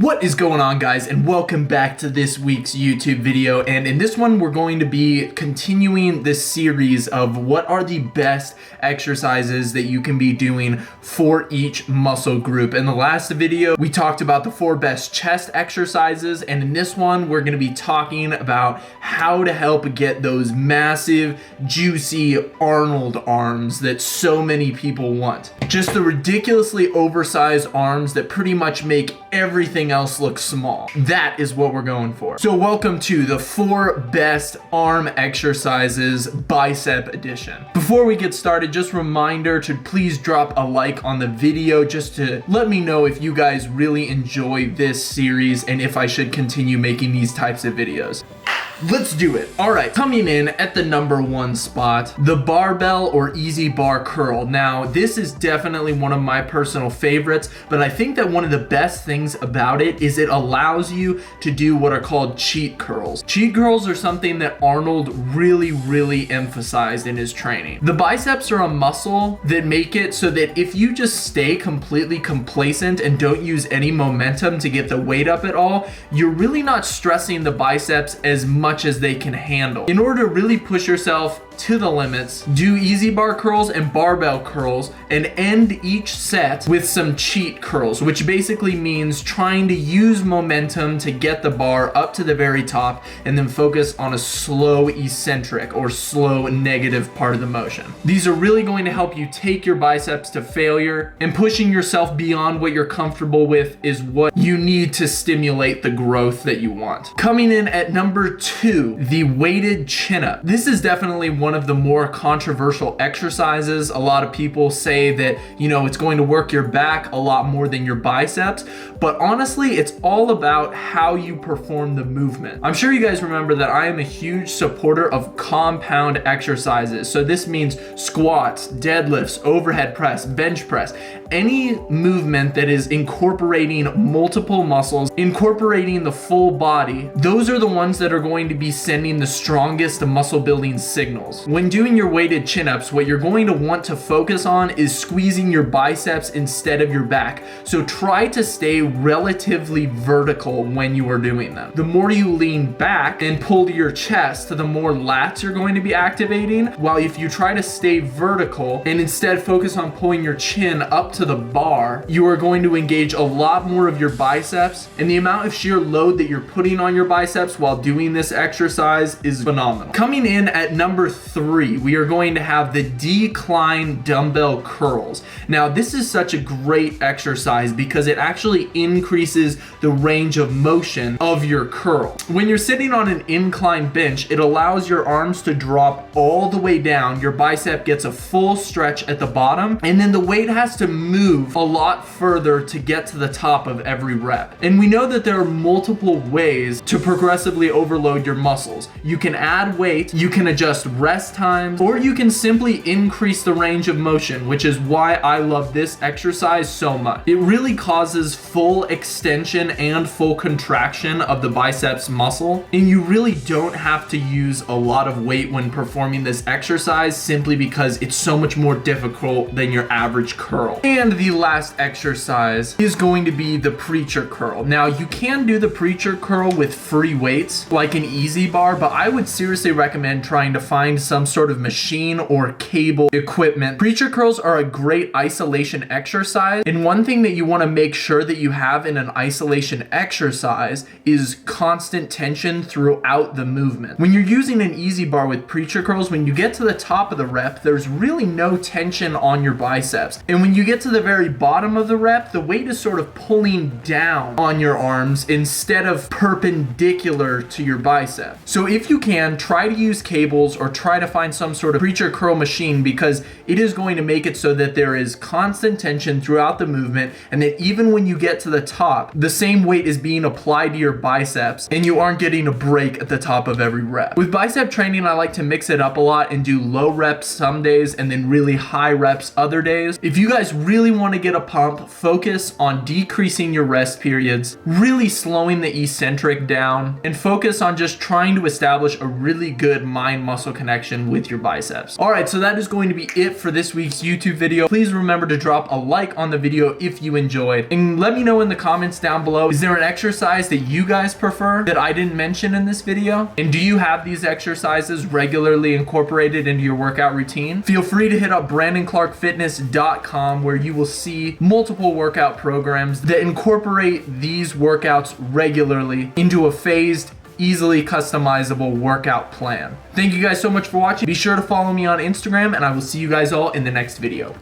What is going on, guys, and welcome back to this week's YouTube video. And in this one, we're going to be continuing this series of what are the best exercises that you can be doing for each muscle group. In the last video, we talked about the 4 best chest exercises, and in this one, we're going to be talking about how to help get those massive, juicy Arnold arms that so many people want. Just the ridiculously oversized arms that pretty much make everything else look small. That is what we're going for. So welcome to the 4 best arm exercises bicep edition. Before we get started, just a reminder to please drop a like on the video just to let me know if you guys really enjoy this series and if I should continue making these types of videos. Let's do it. All right, coming in at the number 1 spot, the barbell or easy bar curl. Now, this is definitely one of my personal favorites, but I think that one of the best things about it is it allows you to do what are called cheat curls. Cheat curls are something that Arnold really emphasized in his training. The biceps are a muscle that make it so that if you just stay completely complacent and don't use any momentum to get the weight up at all, you're really not stressing the biceps as much as they can handle. In order to really push yourself to the limits, do easy bar curls and barbell curls and end each set with some cheat curls, which basically means trying to use momentum to get the bar up to the very top and then focus on a slow eccentric or slow negative part of the motion. These are really going to help you take your biceps to failure, and pushing yourself beyond what you're comfortable with is what you need to stimulate the growth that you want. Coming in at number 2, the weighted chin-up. This is definitely one of the more controversial exercises. A lot of people say that, it's going to work your back a lot more than your biceps, but honestly, it's all about how you perform the movement. I'm sure you guys remember that I am a huge supporter of compound exercises. So this means squats, deadlifts, overhead press, bench press, any movement that is incorporating multiple muscles, incorporating the full body. Those are the ones that are going to be sending the strongest muscle building signals. When doing your weighted chin-ups, what you're going to want to focus on is squeezing your biceps instead of your back. So try to stay relatively vertical when you are doing them. The more you lean back and pull to your chest, the more lats you're going to be activating. While if you try to stay vertical and instead focus on pulling your chin up to the bar, you are going to engage a lot more of your biceps, and the amount of sheer load that you're putting on your biceps while doing this exercise is phenomenal. Coming in at number 3, we are going to have the decline dumbbell curls. Now, this is such a great exercise because it actually increases the range of motion of your curl. When you're sitting on an incline bench, it allows your arms to drop all the way down. Your bicep gets a full stretch at the bottom, and then the weight has to move a lot further to get to the top of every rep. And we know that there are multiple ways to progressively overload your muscles. You can add weight, you can adjust rest times, or you can simply increase the range of motion, which is why I love this exercise so much. It really causes full extension and full contraction of the biceps muscle, and you really don't have to use a lot of weight when performing this exercise simply because it's so much more difficult than your average curl. And the last exercise is going to be the preacher curl. Now, you can do the preacher curl with free weights like an easy bar, but I would seriously recommend trying to find some sort of machine or cable equipment. Preacher curls are a great isolation exercise, and one thing that you want to make sure that you have in an isolation exercise is constant tension throughout the movement. When you're using an easy bar with preacher curls, when you get to the top of the rep, there's really no tension on your biceps. And when you get to the very bottom of the rep, the weight is sort of pulling down on your arms instead of perpendicular to your bicep. So if you can, try to use cables or try to find some sort of preacher curl machine, because it is going to make it so that there is constant tension throughout the movement, and that even when you get to the top, the same weight is being applied to your biceps and you aren't getting a break at the top of every rep. With bicep training, I like to mix it up a lot and do low reps some days and then really high reps other days. If you guys really want to get a pump, focus on decreasing your rest periods, really slowing the eccentric down, and focus on just trying to establish a really good mind-muscle connection action with your biceps. All right, so that is going to be it for this week's YouTube video. Please remember to drop a like on the video if you enjoyed, and let me know in the comments down below, is there an exercise that you guys prefer that I didn't mention in this video? And do you have these exercises regularly incorporated into your workout routine? Feel free to hit up BrandonClarkFitness.com, where you will see multiple workout programs that incorporate these workouts regularly into a phased, easily customizable workout plan. Thank you guys so much for watching. Be sure to follow me on Instagram, and I will see you guys all in the next video.